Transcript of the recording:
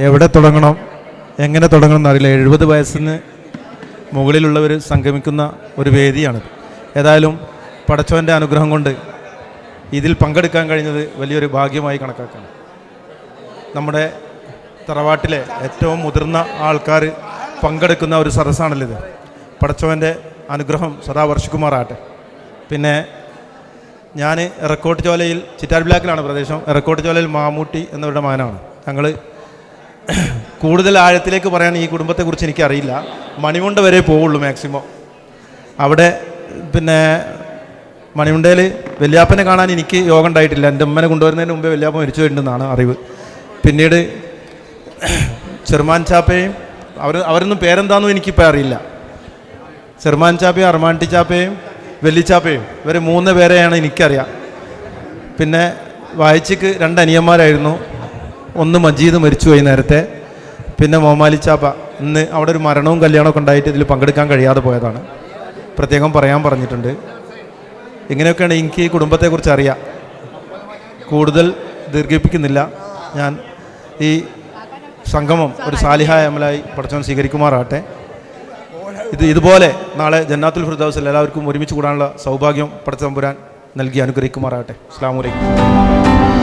എവിടെ തുടങ്ങണം, എങ്ങനെ തുടങ്ങണം എന്നറിയില്ല. 70 വയസ്സിന് മുകളിലുള്ളവർ സംഗമിക്കുന്ന ഒരു വേദിയാണിത്. ഏതായാലും പടച്ചവൻ്റെ അനുഗ്രഹം കൊണ്ട് ഇതിൽ പങ്കെടുക്കാൻ കഴിഞ്ഞത് വലിയൊരു ഭാഗ്യമായി കണക്കാക്കണം. നമ്മുടെ തറവാട്ടിലെ ഏറ്റവും മുതിർന്ന ആൾക്കാർ പങ്കെടുക്കുന്ന ഒരു സദസ്സാണല്ലോ ഇത്. പടച്ചവൻ്റെ അനുഗ്രഹം സദാ വർഷിക്കുമാറാകട്ടെ. പിന്നെ ഞാൻ എറക്കോട്ട് ചോലയിൽ, ചിറ്റാർ ബ്ലാക്കിലാണ് പ്രദേശം, എറക്കോട്ട് ചോലയിൽ മാമൂട്ടി എന്നവരുടെ മകനാണ്. ഞങ്ങൾ കൂടുതൽ ആഴത്തിലേക്ക് പറയാൻ ഈ കുടുംബത്തെക്കുറിച്ച് എനിക്കറിയില്ല. മണിമുണ്ട വരെ പോവുള്ളൂ മാക്സിമം. അവിടെ പിന്നെ മണിമുണ്ടയിൽ വല്യാപ്പനെ കാണാൻ എനിക്ക് യോഗം ഉണ്ടായിട്ടില്ല. എൻ്റെ ഉമ്മനെ കൊണ്ടുവരുന്നതിന് മുമ്പേ വല്യാപ്പ മരിച്ചു പോയിട്ടുണ്ടെന്നാണ് അറിവ്. പിന്നീട് ചെറുമാൻ ചാപ്പയും അവരൊന്നും പേരെന്താണെന്നും എനിക്കിപ്പോൾ അറിയില്ല. ചെറുമാൻ ചാപ്പയും അർമാൻറ്റി ചാപ്പയും വെല്ലിച്ചാപ്പയും ഇവർ 3 പേരെയാണ് എനിക്കറിയാം. പിന്നെ വായിച്ചിക്ക് 2 അനിയന്മാരായിരുന്നു. ഒന്ന് മജീദ് മരിച്ചുപോയി നേരത്തെ. പിന്നെ മോമാലി ചാപ്പ ഇന്ന് അവിടെ ഒരു മരണവും കല്യാണമൊക്കെ ഉണ്ടായിട്ട് ഇതിൽ പങ്കെടുക്കാൻ കഴിയാതെ പോയതാണ്. പ്രത്യേകം പറയാൻ പറഞ്ഞിട്ടുണ്ട്. ഇങ്ങനെയൊക്കെയാണ് എനിക്ക് ഈ കുടുംബത്തെക്കുറിച്ച് അറിയാം. കൂടുതൽ ദീർഘിപ്പിക്കുന്നില്ല. ഞാൻ ഈ സംഗമം ഒരു സാലിഹായ അമലായി പടച്ചവൻ സ്വീകരിക്കുമാറാകട്ടെ. ഇതുപോലെ നാളെ ജന്നാത്തുൽ ഫിർദൗസിൽ എല്ലാവർക്കും ഒരുമിച്ച് കൂടാനുള്ള സൗഭാഗ്യം പടച്ച തമ്പുരാൻ നൽകി അനുഗ്രഹിക്കുമാറാകട്ടെ. അസ്സലാമു അലൈക്കും.